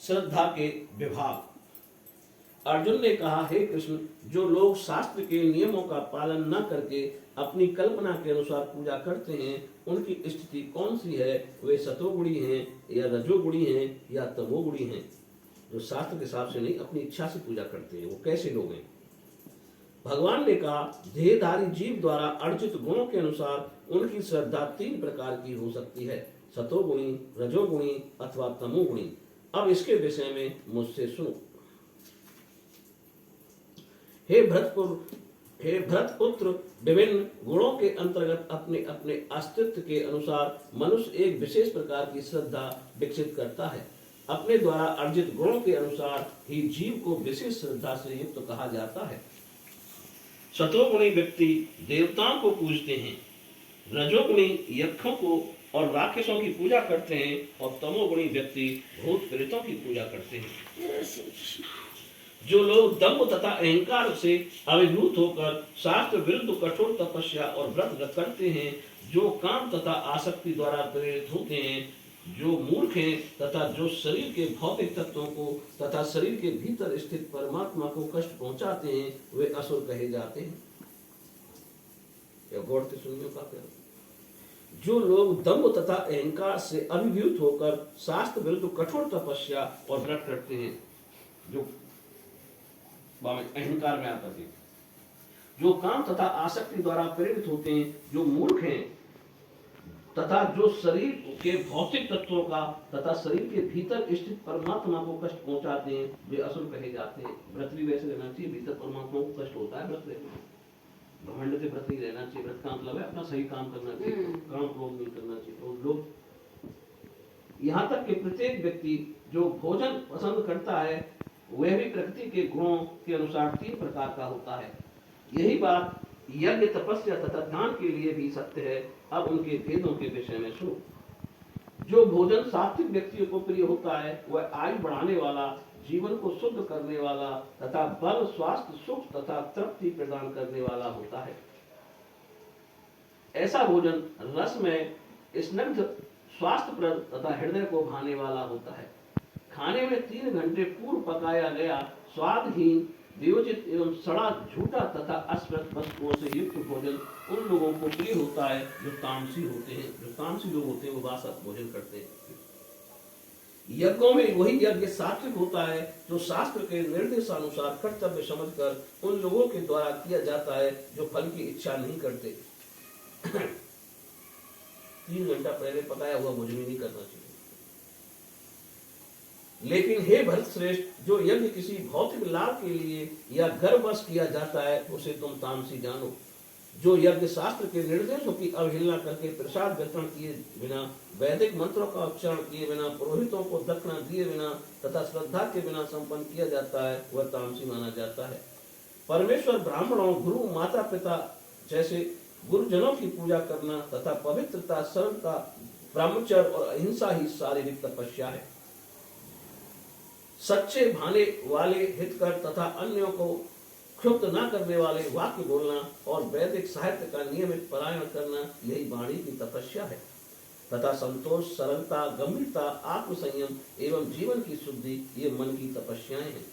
श्रद्धा के विभाग। अर्जुन ने कहा, हे कृष्ण, जो लोग शास्त्र के नियमों का पालन न करके अपनी कल्पना के अनुसार पूजा करते हैं, उनकी स्थिति कौन सी है? वे सतोगुणी हैं या रजोगुणी हैं या तमोगुणी हैं? जो शास्त्र के हिसाब से नहीं, अपनी इच्छा से पूजा करते हैं, वो कैसे लोग हैं? भगवान ने कहा, देहधारी जीव द्वारा अर्जित गुणों के अनुसार उनकी श्रद्धा 3 प्रकार की हो सकती है, सतोगुणी, रजोगुणी अथवा तमोगुणी। अब इसके विषय में मुझसे सुनो। हे भरतपुत्र, विभिन्न गुणों के अंतर्गत अपने अपने अस्तित्व के अनुसार मनुष्य एक विशेष प्रकार की श्रद्धा विकसित करता है। अपने द्वारा अर्जित गुणों के अनुसार ही जीव को विशेष श्रद्धा से युक्त कहा जाता है। सतोगुणी व्यक्ति देवताओं को पूजते हैं, रजोगुणी यक्षों को और राक्षसों की पूजा करते हैं, और तमोगुणी व्यक्ति भूत प्रेतों की पूजा करते हैं। जो लोग दम्भ तथा अहंकार से अभिभूत होकर शास्त्र विरुद्ध कठोर तपस्या और व्रत करते हैं, जो काम तथा आसक्ति द्वारा प्रेरित होते हैं, जो मूर्ख हैं तथा जो शरीर के भौतिक तत्वों को तथा शरीर के भीतर स्थित परमात्मा को कष्ट पहुंचाते हैं, वे असुर कहे जाते हैं। गौर से सुनिए का क्या। जो लोग दम्भ तथा अहंकार से अभिभूत होकर शास्त्र विरुद्ध कठोर तपस्या और व्रत करते हैं, जो अहंकार में आता है, जो काम तथा आसक्ति द्वारा प्रेरित होते हैं, जो मूर्ख हैं तथा जो शरीर के भौतिक तत्वों का तथा शरीर के भीतर स्थित परमात्मा को कष्ट पहुंचाते हैं, वे असुर कहे जाते हैं। व्रत भी वैसे रहना चाहिए, भीतर परमात्मा को कष्ट होता है, व्रत रहना, घमंड से व्रत नहीं रहना चाहिए। व्रत का मतलब है अपना सही काम करना चाहिए, काम क्रोध नहीं करना चाहिए। और लोग यहाँ तक कि प्रत्येक व्यक्ति जो भोजन पसंद करता है, वह भी प्रकृति के गुणों के अनुसार 3 प्रकार का होता है। यही बात यज्ञ, तपस्या तथा दान के लिए भी सत्य है। अब उनके भेदों के विषय में सुनो। जो भोजन सात्विक व्यक्तियों को प्रिय होता है, वह आयु बढ़ाने वाला, जीवन को शुद्ध करने वाला तथा बल, स्वास्थ्य, सुख तथा तृप्ति प्रदान करने वाला होता है। ऐसा भोजन रस में स्निग्ध, स्वास्थ्यप्रद तथा हृदय को भाने वाला होता है। खाने में 3 घंटे पूर्व पकाया गया स्वादहीन, वियोजित एवं सड़ा, झूठा तथा अस्पष्ट वस्तुओं से युक्त भोजन उन लोगों को प्रिय होता है जो तामसी होते हैं। जो तामसी लोग होते हैं वो वासक भोजन करते हैं। यज्ञों में वही यज्ञ सात्विक होता है जो शास्त्र के निर्देशानुसार कर्तव्य समझकर उन लोगों के द्वारा किया जाता है जो फल की इच्छा नहीं करते। 3 घंटा पहले पकाया हुआ भोजन नहीं करना चाहिए। लेकिन हे भरत श्रेष्ठ, जो यज्ञ किसी भौतिक लाभ के लिए या गर्ववश किया जाता है, उसे तुम तामसी जानो। जो यज्ञ शास्त्र के निर्देशों की अवहेलना करके प्रसाद वितरण किए बिना, वैदिक मंत्रों का उच्चारण किए बिना, पुरोहितों को दक्षिणा दिए बिना तथा श्रद्धा के बिना संपन्न किया जाता है, वह तामसी माना जाता है। परमेश्वर, ब्राह्मणों, गुरु, माता पिता जैसे गुरुजनों की पूजा करना तथा पवित्रता, सरलता, ब्रह्मचर्य और अहिंसा ही शारीरिक तपस्या है। सच्चे भाने वाले, हितकर तथा अन्यों को क्षुब्ध न करने वाले वाक्य बोलना और वैदिक साहित्य का नियमित पारायण करना, यही वाणी की तपस्या है। तथा संतोष, सरलता, गंभीरता, आत्मसंयम एवं जीवन की शुद्धि, ये मन की तपस्याएं हैं।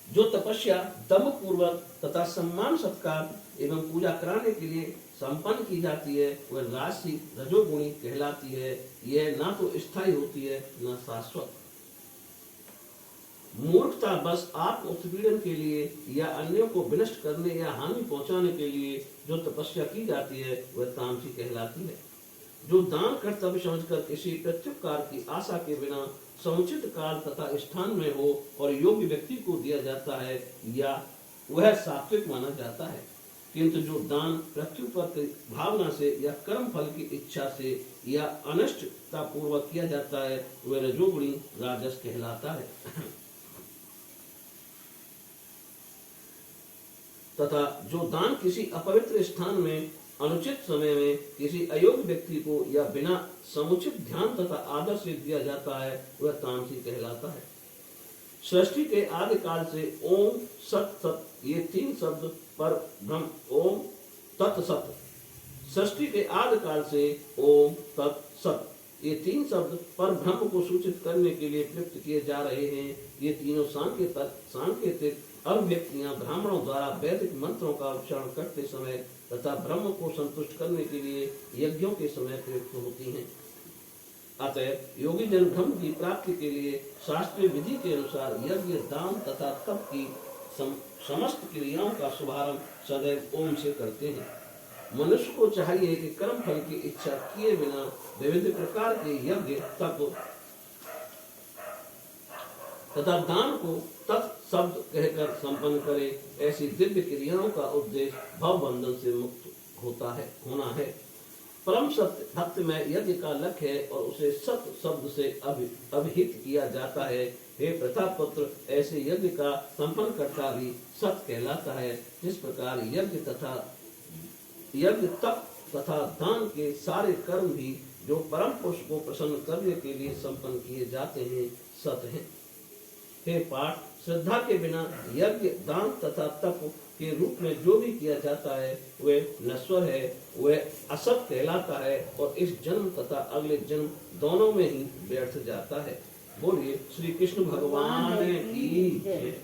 जो तपस्या दम पूर्वक तथा सम्मान, सत्कार एवं पूजा कराने के लिए संपन्न की जाती है, वह राजसी, रजोगुणी कहलाती है। यह ना तो स्थायी होती है न शाश्वत। मूर्खता बस आत्म उत्पीड़न के लिए या अन्यों को विनष्ट करने या हानि पहुंचाने के लिए जो तपस्या की जाती है, वह तामसी कहलाती है। जो दान कर्तव्य समझकर किसी प्रत्युपकार की आशा के बिना समुचित काल तथा स्थान में हो और योग्य व्यक्ति को दिया जाता है, या वह सात्विक माना जाता है। किंतु जो दान प्रत्युपकार की भावना से या कर्म फल की इच्छा से या अनिष्टता पूर्वक किया जाता है, वह रजोगुणी राजस कहलाता है। तथा जो दान किसी अपवित्र स्थान में, अनुचित समय में, किसी अयोग्य व्यक्ति को या बिना समुचित ध्यान तथा आदर से दिया जाता है, वह तामसी कहलाता है। सृष्टि के आदि काल से ओम सत सत ये तीन शब्द पर ब्रह्म ओम तत् सत। सृष्टि के आदि काल से ओम तत् सत ये तीन शब्द पर ब्रह्म को सूचित करने के लिए प्रयुक्त किए जा रहे हैं। ये तीनों सांकेतिक अभिव्यक्तियां ब्राह्मणों द्वारा वैदिक मंत्रों का उच्चारण करते समय तथा ब्रह्म को संतुष्ट करने के लिए यज्ञों के समय प्रयुक्त होती हैं। अतः योगी जन ब्रह्म की प्राप्ति के लिए शास्त्रीय विधि के अनुसार यज्ञ दान तथा तप की समस्त क्रियाओं का शुभारंभ सदैव ओम से करते हैं। मनुष्य को चाहिए कि कर्म फल की इच्छा किए बिना विविध प्रकार के यज्ञ तप तथा दान को तत् शब्द कहकर संपन्न करे। ऐसी दिव्य क्रियाओं का उद्देश्य भव बंधन से मुक्त होना है। परम सत्य भक्ति में यज्ञ का लक्ष्य है और उसे सत्य शब्द से अभिहित किया जाता है। हे प्रतापपुत्र, ऐसे यज्ञ का संपन्न करता भी सत्य कहलाता है। जिस प्रकार यज्ञ तप तथा दान के सारे कर्म भी जो परम पुरुष को प्रसन्न करने के लिए संपन्न किए जाते हैं सत्य हैं। हे पाठ, श्रद्धा के बिना यज्ञ दान तथा तप के रूप में जो भी किया जाता है वह नश्वर है, वह असत कहलाता है और इस जन्म तथा अगले जन्म दोनों में ही व्यर्थ जाता है। बोलिए श्री कृष्ण भगवान की जय।